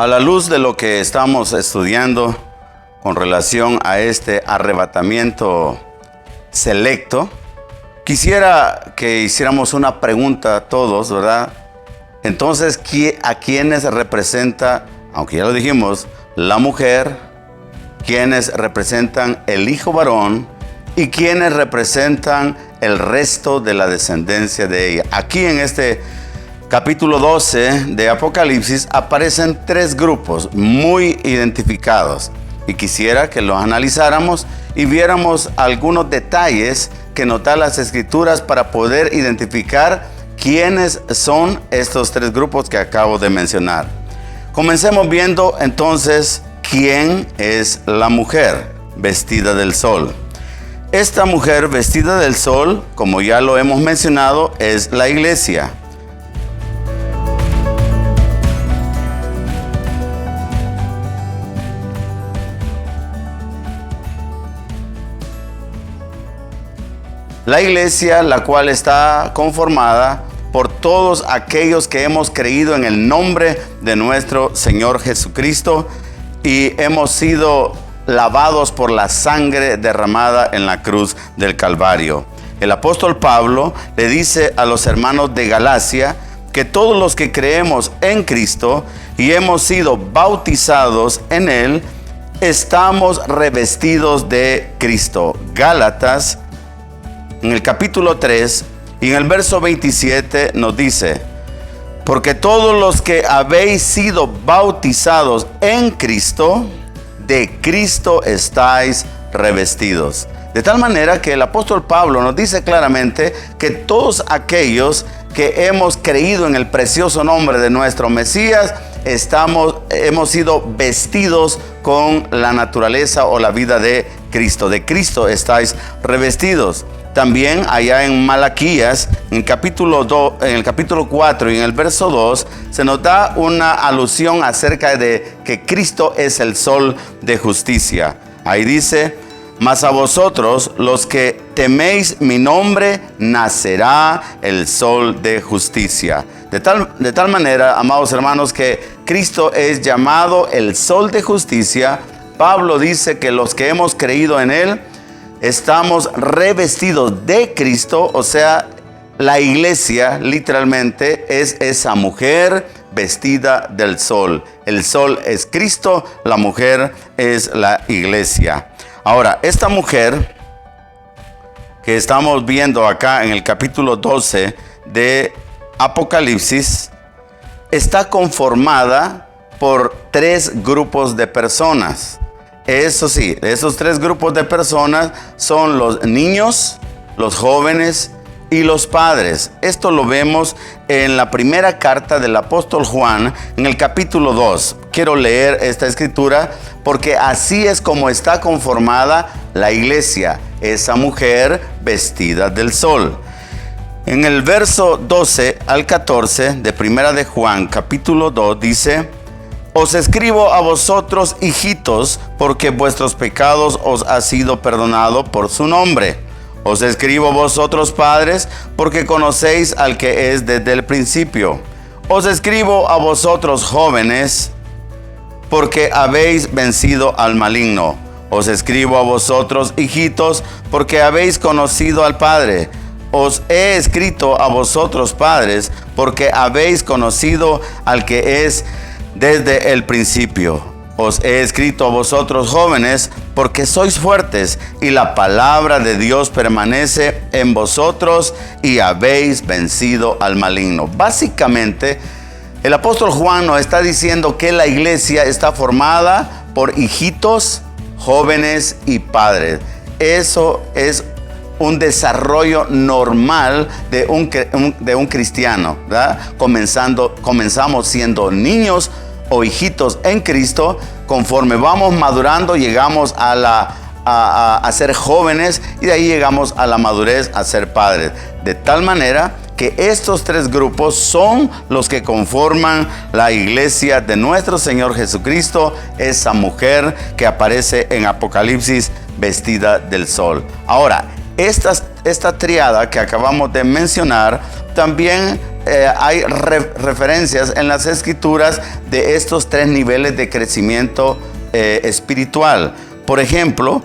A la luz de lo que estamos estudiando con relación a este arrebatamiento selecto, quisiera que hiciéramos una pregunta a todos, ¿verdad? Entonces, ¿a quiénes representa, aunque ya lo dijimos, la mujer? ¿Quiénes representan el hijo varón? ¿Y quiénes representan el resto de la descendencia de ella? Aquí en este capítulo 12 de Apocalipsis aparecen tres grupos muy identificados. Y quisiera que los analizáramos y viéramos algunos detalles que nos dan las escrituras para poder identificar quiénes son estos tres grupos que acabo de mencionar. Comencemos viendo entonces quién es la mujer vestida del sol. Esta mujer vestida del sol, como ya lo hemos mencionado, es la iglesia. La iglesia, la cual está conformada por todos aquellos que hemos creído en el nombre de nuestro Señor Jesucristo y hemos sido lavados por la sangre derramada en la cruz del Calvario. El apóstol Pablo le dice a los hermanos de Galacia que todos los que creemos en Cristo y hemos sido bautizados en Él, estamos revestidos de Cristo. Gálatas, en el capítulo 3 y en el verso 27 nos dice: porque todos los que habéis sido bautizados en Cristo, de Cristo estáis revestidos. De tal manera que el apóstol Pablo nos dice claramente que todos aquellos que hemos creído en el precioso nombre de nuestro Mesías, hemos sido vestidos con la naturaleza o la vida de Cristo. De Cristo estáis revestidos. También allá en Malaquías, en el capítulo 4 y en el verso 2, se nos da una alusión acerca de que Cristo es el sol de justicia. Ahí dice: mas a vosotros, los que teméis mi nombre, nacerá el sol de justicia. De tal manera, amados hermanos, que Cristo es llamado el sol de justicia. Pablo dice que los que hemos creído en Él, estamos revestidos de Cristo, o sea, la iglesia literalmente es esa mujer vestida del sol. El sol es Cristo, la mujer es la iglesia. Ahora, esta mujer que estamos viendo acá en el capítulo 12 de Apocalipsis está conformada por tres grupos de personas. Eso sí, esos tres grupos de personas son los niños, los jóvenes y los padres. Esto lo vemos en la primera carta del apóstol Juan, en el capítulo 2. Quiero leer esta escritura porque así es como está conformada la iglesia, esa mujer vestida del sol. En el verso 12 al 14 de primera de Juan, capítulo 2, dice: os escribo a vosotros, hijitos, porque vuestros pecados os ha sido perdonado por su nombre. Os escribo a vosotros, padres, porque conocéis al que es desde el principio. Os escribo a vosotros, jóvenes, porque habéis vencido al maligno. Os escribo a vosotros, hijitos, porque habéis conocido al Padre. Os he escrito a vosotros, padres, porque habéis conocido al que es desde el principio. Os he escrito a vosotros, jóvenes, porque sois fuertes y la palabra de Dios permanece en vosotros y habéis vencido al maligno. Básicamente, el apóstol Juan nos está diciendo que la iglesia está formada por hijitos, jóvenes y padres. Eso es un desarrollo normal de un cristiano, ¿verdad? Comenzamos siendo niños o hijitos en Cristo. Conforme vamos madurando, llegamos a ser jóvenes y de ahí llegamos a la madurez, a ser padres. De tal manera que estos tres grupos son los que conforman la iglesia de nuestro Señor Jesucristo, esa mujer que aparece en Apocalipsis vestida del sol. Ahora, esta triada que acabamos de mencionar también hay referencias en las Escrituras de estos tres niveles de crecimiento espiritual. Por ejemplo,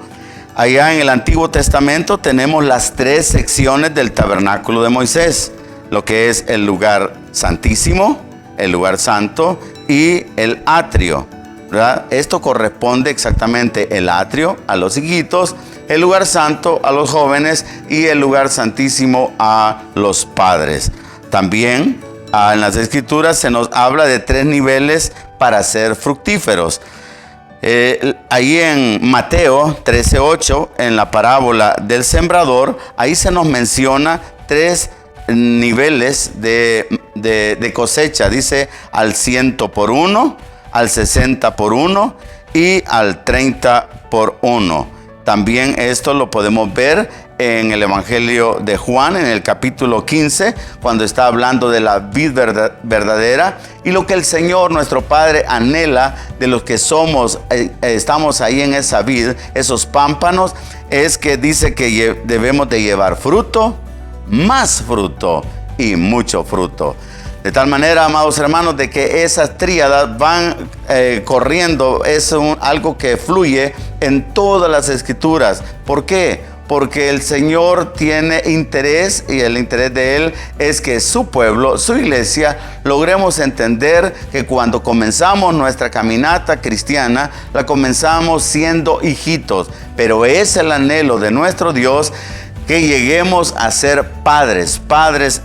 allá en el Antiguo Testamento tenemos las tres secciones del tabernáculo de Moisés, lo que es el lugar santísimo, el lugar santo y el atrio, ¿verdad? Esto corresponde exactamente el atrio a los hijitos, el lugar santo a los jóvenes y el lugar santísimo a los padres. También en las Escrituras se nos habla de tres niveles para ser fructíferos. Ahí en Mateo 13:8, en la parábola del sembrador, ahí se nos menciona tres niveles de cosecha. Dice al 100 por 1, al 60 por 1 y al 30 por 1. También esto lo podemos ver en el Evangelio de Juan, en el capítulo 15, cuando está hablando de la vid verdadera y lo que el Señor, nuestro Padre, anhela de los que somos, estamos ahí en esa vid, esos pámpanos, es que dice que debemos de llevar fruto, más fruto y mucho fruto. De tal manera, amados hermanos, de que esas tríadas van corriendo, es algo que fluye en todas las Escrituras. ¿Por qué? Porque el Señor tiene interés, y el interés de Él es que su pueblo, su iglesia, logremos entender que cuando comenzamos nuestra caminata cristiana, la comenzamos siendo hijitos, pero es el anhelo de nuestro Dios que lleguemos a ser padres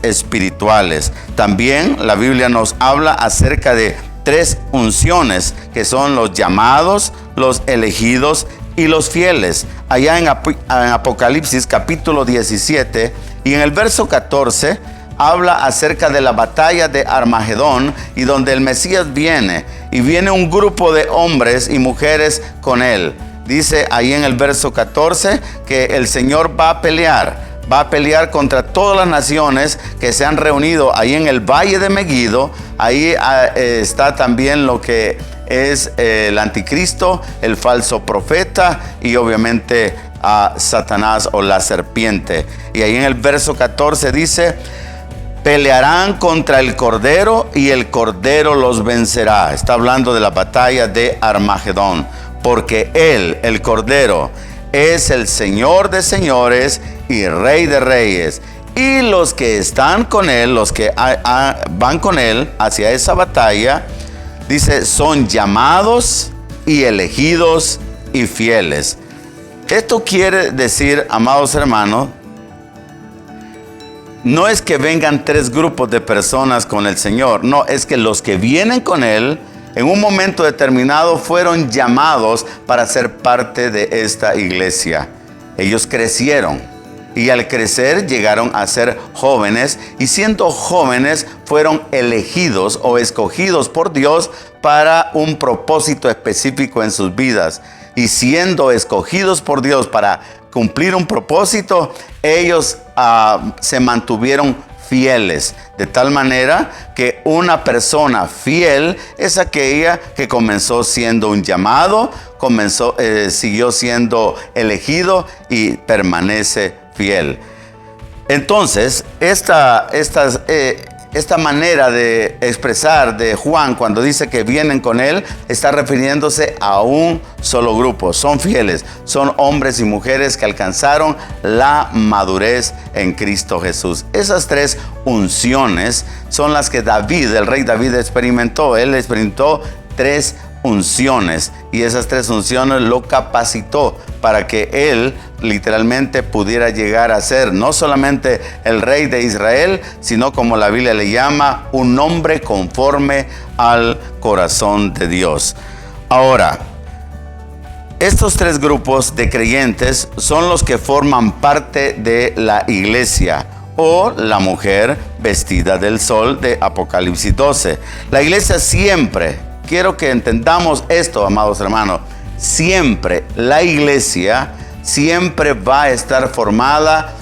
espirituales. También la Biblia nos habla acerca de tres unciones, que son los llamados, los elegidos y los fieles. Allá en Apocalipsis capítulo 17 y en el verso 14 habla acerca de la batalla de Armagedón, y donde el Mesías viene, y viene un grupo de hombres y mujeres con él. Dice ahí en el verso 14 que el Señor va a pelear contra todas las naciones que se han reunido ahí en el valle de Megiddo. Ahí está también lo que es el anticristo, el falso profeta y obviamente a Satanás o la serpiente. Y ahí en el verso 14 dice: pelearán contra el Cordero y el Cordero los vencerá. Está hablando de la batalla de Armagedón. Porque Él, el Cordero, es el Señor de señores y Rey de reyes. Y los que están con Él, los que van con Él hacia esa batalla, dice, son llamados y elegidos y fieles. Esto quiere decir, amados hermanos, no es que vengan tres grupos de personas con el Señor. No, es que los que vienen con Él, en un momento determinado fueron llamados para ser parte de esta iglesia. Ellos crecieron y al crecer llegaron a ser jóvenes, y siendo jóvenes fueron elegidos o escogidos por Dios para un propósito específico en sus vidas. Y siendo escogidos por Dios para cumplir un propósito, ellos se mantuvieron fieles, de tal manera que una persona fiel es aquella que comenzó siendo un llamado, siguió siendo elegido y permanece fiel. Entonces, esta manera de expresar de Juan cuando dice que vienen con él, está refiriéndose a un solo grupo. Son fieles, son hombres y mujeres que alcanzaron la madurez en Cristo Jesús. Esas tres unciones son las que el rey David experimentó. Él experimentó tres unciones, y esas tres unciones lo capacitó para que él literalmente pudiera llegar a ser no solamente el rey de Israel, sino, como la Biblia le llama, un hombre conforme al corazón de Dios. Ahora, estos tres grupos de creyentes son los que forman parte de la iglesia, o la mujer vestida del sol de Apocalipsis 12. La iglesia siempre, quiero que entendamos esto, amados hermanos, siempre la iglesia siempre va a estar formada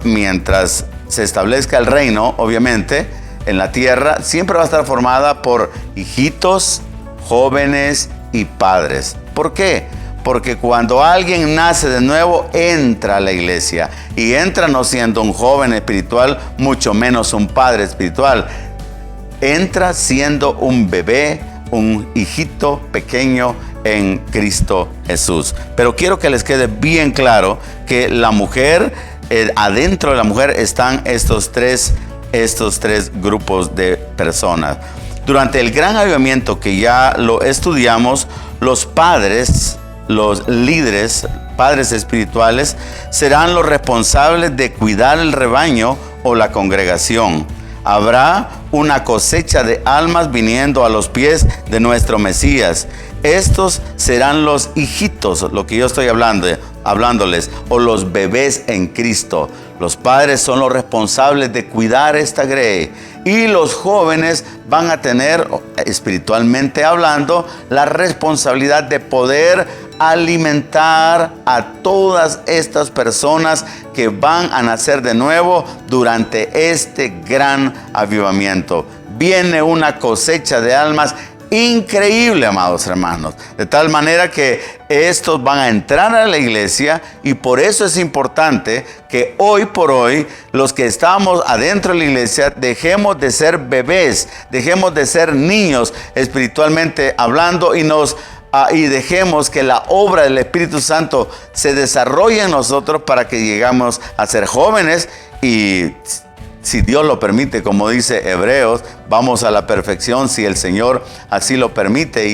mientras se establezca el reino, obviamente, en la tierra, siempre va a estar formada por hijitos, jóvenes y padres. ¿Por qué? porque cuando alguien nace de nuevo, entra a la iglesia. Y entra no siendo un joven espiritual, mucho menos un padre espiritual. Entra siendo un bebé, un hijito pequeño en Cristo Jesús. Pero quiero que les quede bien claro que la mujer, adentro de la mujer están estos tres grupos de personas. Durante el gran avivamiento que ya lo estudiamos, los padres, los líderes, padres espirituales, serán los responsables de cuidar el rebaño o la congregación. Habrá una cosecha de almas viniendo a los pies de nuestro Mesías. Estos serán los hijitos, lo que yo estoy hablándoles, o los bebés en Cristo. Los padres son los responsables de cuidar esta grey. Y los jóvenes van a tener, espiritualmente hablando, la responsabilidad de poder alimentar a todas estas personas que van a nacer de nuevo durante este gran avivamiento. Viene una cosecha de almas increíble, amados hermanos, de tal manera que estos van a entrar a la iglesia, y por eso es importante que hoy por hoy los que estamos adentro de la iglesia dejemos de ser bebés, dejemos de ser niños espiritualmente hablando, y dejemos que la obra del Espíritu Santo se desarrolle en nosotros para que lleguemos a ser jóvenes, y si Dios lo permite, como dice Hebreos, vamos a la perfección si el Señor así lo permite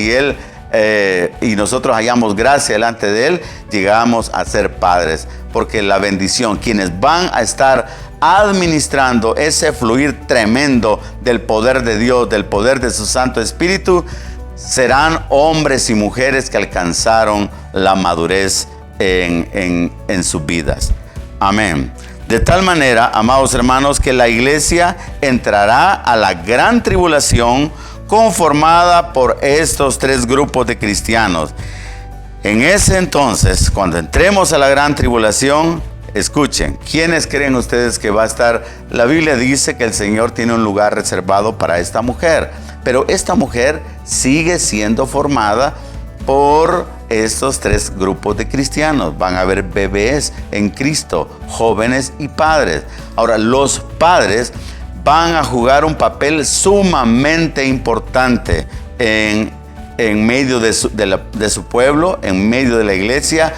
y nosotros hallamos gracia delante de Él, llegamos a ser padres. Porque la bendición, quienes van a estar administrando ese fluir tremendo del poder de Dios, del poder de su Santo Espíritu, serán hombres y mujeres que alcanzaron la madurez en sus vidas. Amén. De tal manera, amados hermanos, que la iglesia entrará a la gran tribulación conformada por estos tres grupos de cristianos. En ese entonces, cuando entremos a la gran tribulación, escuchen, ¿quiénes creen ustedes que va a estar? La Biblia dice que el Señor tiene un lugar reservado para esta mujer, pero esta mujer sigue siendo formada por estos tres grupos de cristianos. Van a haber bebés en Cristo, jóvenes y padres. Ahora, los padres van a jugar un papel sumamente importante en medio de su pueblo, en medio de la iglesia,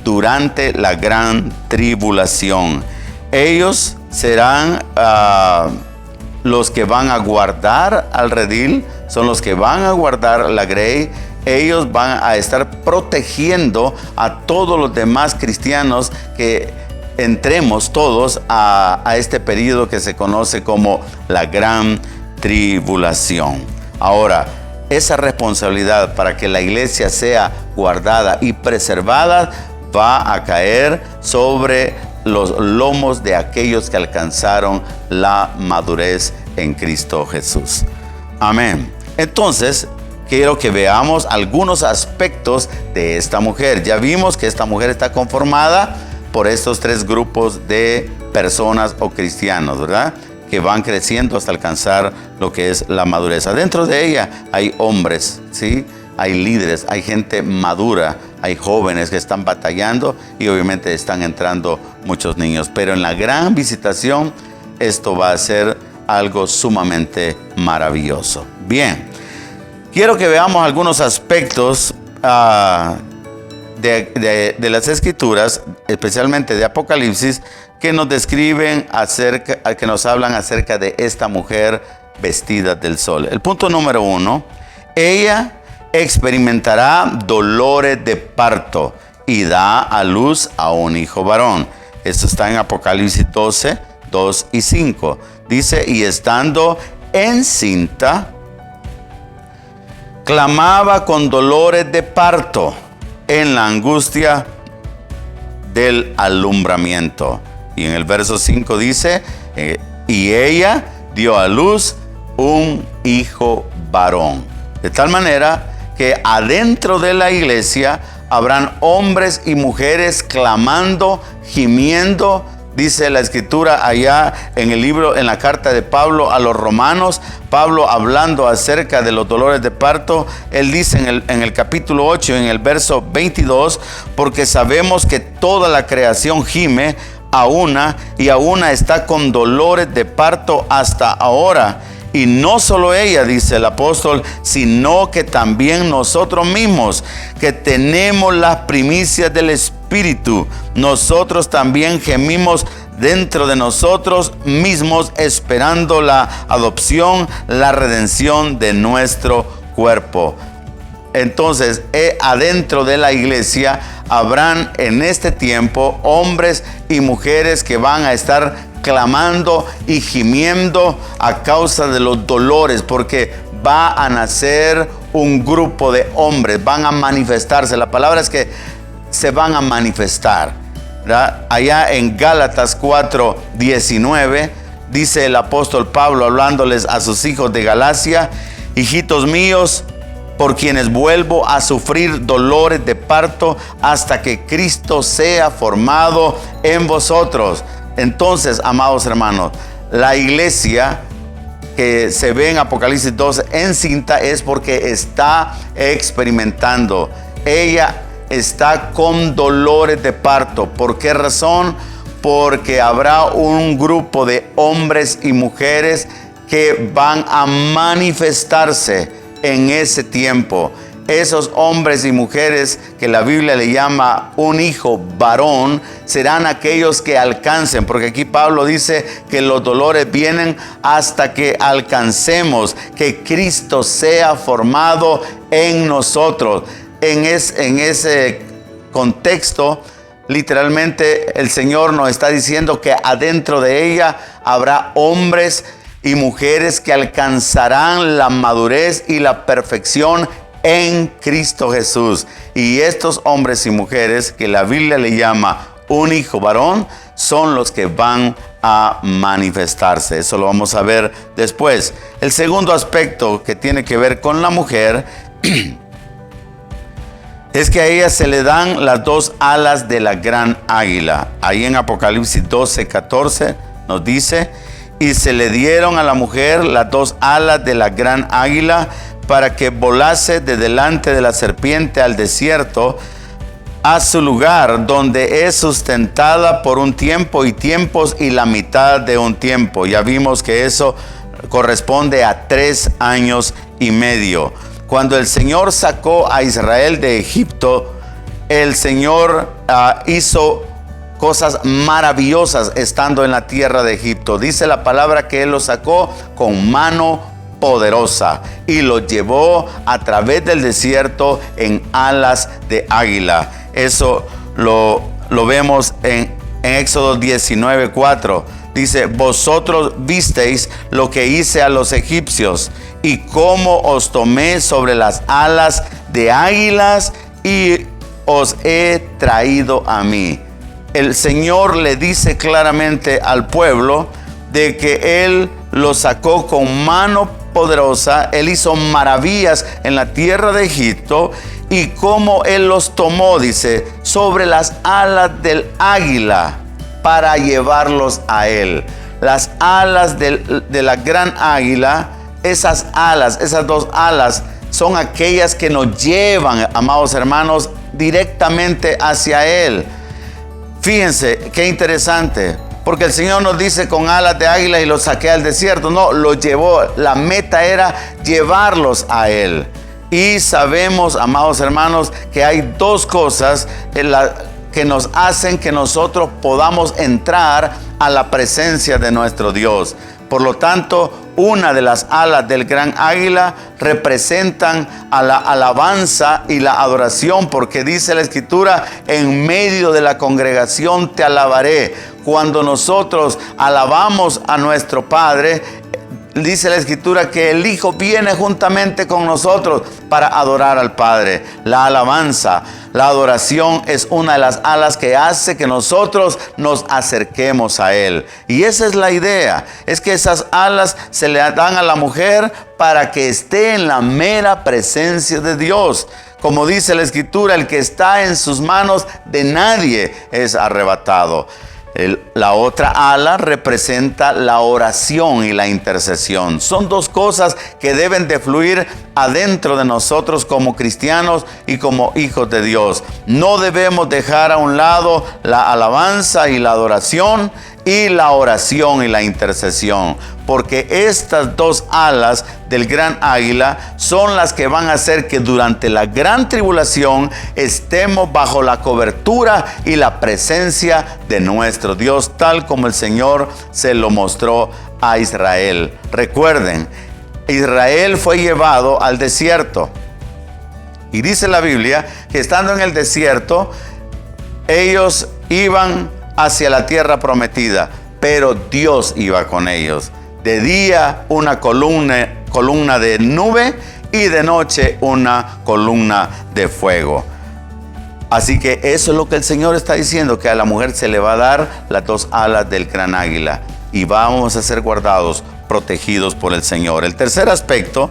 durante la gran tribulación. Ellos serán los que van a guardar al redil, son los que van a guardar la grey. Ellos van a estar protegiendo a todos los demás cristianos que entremos todos a este periodo que se conoce como la gran tribulación. Ahora, esa responsabilidad para que la iglesia sea guardada y preservada va a caer sobre los lomos de aquellos que alcanzaron la madurez en Cristo Jesús. Amén. Entonces, quiero que veamos algunos aspectos de esta mujer. Ya vimos que esta mujer está conformada por estos tres grupos de personas o cristianos, ¿verdad? Que van creciendo hasta alcanzar lo que es la madurez. Adentro de ella hay hombres, ¿sí? Hay líderes, hay gente madura, hay jóvenes que están batallando y obviamente están entrando muchos niños. Pero en la gran visitación esto va a ser algo sumamente maravilloso. Bien. Quiero que veamos algunos aspectos de las Escrituras, especialmente de Apocalipsis, que nos describen que nos hablan acerca de esta mujer vestida del sol. El punto número 1, ella experimentará dolores de parto y da a luz a un hijo varón. Esto está en Apocalipsis 12, 2 y 5. Dice, y estando encinta, clamaba con dolores de parto en la angustia del alumbramiento. Y en el verso 5 dice, y ella dio a luz un hijo varón. De tal manera que adentro de la iglesia habrán hombres y mujeres clamando, gimiendo Dice la escritura allá en el libro, en la carta de Pablo a los romanos, Pablo hablando acerca de los dolores de parto, él dice en el capítulo 8, en el verso 22, porque sabemos que toda la creación gime a una está con dolores de parto hasta ahora. Y no solo ella, dice el apóstol, sino que también nosotros mismos, que tenemos las primicias del Espíritu, nosotros también gemimos dentro de nosotros mismos, esperando la adopción, la redención de nuestro cuerpo. Entonces, adentro de la iglesia habrán en este tiempo hombres y mujeres que van a estar clamando y gimiendo a causa de los dolores, porque va a nacer un grupo de hombres, van a manifestarse. La palabra es que se van a manifestar, ¿verdad? Allá en Gálatas 4:19 dice el apóstol Pablo hablándoles a sus hijos de Galacia: hijitos míos, por quienes vuelvo a sufrir dolores de parto hasta que Cristo sea formado en vosotros. Entonces, amados hermanos, la iglesia que se ve en Apocalipsis 12 encinta es porque está experimentando. Ella está con dolores de parto. ¿Por qué razón? Porque habrá un grupo de hombres y mujeres que van a manifestarse en ese tiempo. Esos hombres y mujeres que la Biblia le llama un hijo varón, serán aquellos que alcancen, porque aquí Pablo dice que los dolores vienen hasta que alcancemos, que Cristo sea formado en nosotros. En ese contexto, literalmente el Señor nos está diciendo que adentro de ella habrá hombres y mujeres que alcanzarán la madurez y la perfección en Cristo Jesús. Y estos hombres y mujeres que la Biblia le llama un hijo varón son los que van a manifestarse. Eso lo vamos a ver después. El segundo aspecto que tiene que ver con la mujer es que a ella se le dan las dos alas de la gran águila. Ahí en Apocalipsis 12:14 nos dice: y se le dieron a la mujer las dos alas de la gran águila para que volase de delante de la serpiente al desierto, a su lugar donde es sustentada por un tiempo y tiempos y la mitad de un tiempo. Ya vimos que eso corresponde a 3 años y medio. Cuando el Señor sacó a Israel de Egipto, el Señor hizo cosas maravillosas estando en la tierra de Egipto. Dice la palabra que Él los sacó con mano poderosa y los llevó a través del desierto en alas de águila. Eso lo vemos en Éxodo 19:4. Dice: vosotros visteis lo que hice a los egipcios y cómo os tomé sobre las alas de águilas y os he traído a mí. El Señor le dice claramente al pueblo de que Él lo sacó con mano poderosa. Él hizo maravillas en la tierra de Egipto y cómo Él los tomó, dice, sobre las alas del águila para llevarlos a Él. Las alas de la gran águila, esas alas, esas dos alas son aquellas que nos llevan, amados hermanos, directamente hacia Él. Fíjense qué interesante, porque el Señor nos dice con alas de águila y los saqué al desierto. No, los llevó. La meta era llevarlos a Él. Y sabemos, amados hermanos, que hay dos cosas que nos hacen que nosotros podamos entrar a la presencia de nuestro Dios. Por lo tanto, una de las alas del gran águila representan a la alabanza y la adoración, porque dice la Escritura: en medio de la congregación te alabaré. Cuando nosotros alabamos a nuestro Padre, dice la Escritura que el Hijo viene juntamente con nosotros para adorar al Padre. La alabanza, la adoración es una de las alas que hace que nosotros nos acerquemos a Él. Y esa es la idea, es que esas alas se le dan a la mujer para que esté en la mera presencia de Dios. Como dice la Escritura, el que está en sus manos de nadie es arrebatado. La otra ala representa la oración y la intercesión. Son dos cosas que deben de fluir adentro de nosotros como cristianos y como hijos de Dios. No debemos dejar a un lado la alabanza y la adoración y la oración y la intercesión, porque estas dos alas del gran águila son las que van a hacer que durante la gran tribulación estemos bajo la cobertura y la presencia de nuestro Dios, tal como el Señor se lo mostró a Israel. Recuerden, Israel fue llevado al desierto, y dice la Biblia que estando en el desierto, ellos iban hacia la tierra prometida, pero Dios iba con ellos. De día una columna de nube y de noche una columna de fuego. Así que eso es lo que el Señor está diciendo, que a la mujer se le va a dar las dos alas del gran águila y vamos a ser guardados, protegidos por el Señor. El tercer aspecto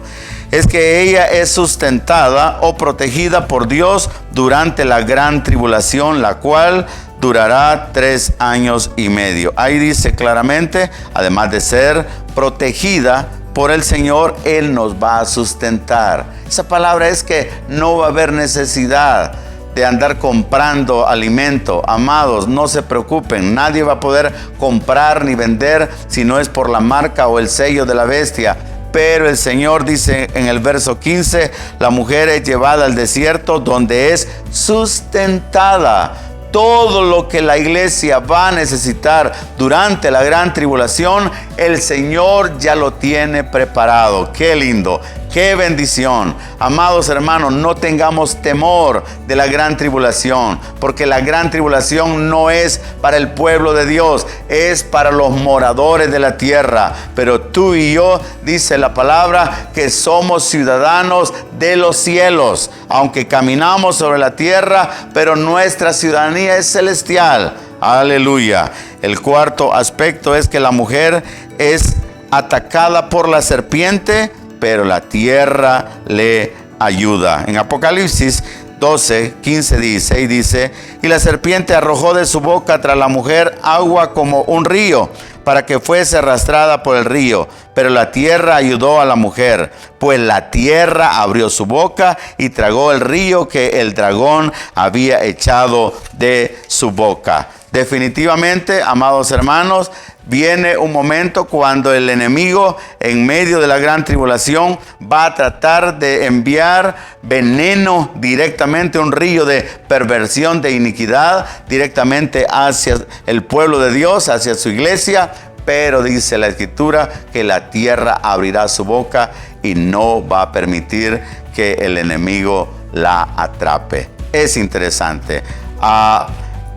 es que ella es sustentada o protegida por Dios durante la gran tribulación, la cual durará 3 años y medio. Ahí dice claramente, además de ser protegida por el Señor, Él nos va a sustentar. Esa palabra es que no va a haber necesidad de andar comprando alimento. Amados, no se preocupen, nadie va a poder comprar ni vender si no es por la marca o el sello de la bestia. Pero el Señor dice en el verso 15, la mujer es llevada al desierto donde es sustentada. Todo lo que la iglesia va a necesitar durante la gran tribulación, el Señor ya lo tiene preparado. ¡Qué lindo! ¡Qué bendición! Amados hermanos, no tengamos temor de la gran tribulación, porque la gran tribulación no es para el pueblo de Dios, es para los moradores de la tierra. Pero tú y yo, dice la palabra, que somos ciudadanos de los cielos, aunque caminamos sobre la tierra, pero nuestra ciudadanía es celestial. Aleluya. El cuarto aspecto es que la mujer es atacada por la serpiente, pero la tierra le ayuda. En Apocalipsis 12, 15, 16 dice: y la serpiente arrojó de su boca tras la mujer agua como un río, para que fuese arrastrada por el río. Pero la tierra ayudó a la mujer, pues la tierra abrió su boca y tragó el río que el dragón había echado de su boca. Definitivamente, amados hermanos, viene un momento cuando el enemigo, en medio de la gran tribulación, va a tratar de enviar veneno directamente, un río de perversión, de iniquidad, directamente hacia el pueblo de Dios, hacia su iglesia. Pero dice la Escritura que la tierra abrirá su boca y no va a permitir que el enemigo la atrape. Es interesante.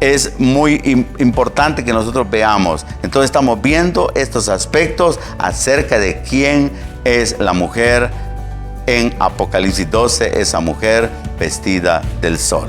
Es muy importante que nosotros veamos. Entonces estamos viendo estos aspectos acerca de quién es la mujer en Apocalipsis 12, esa mujer vestida del sol.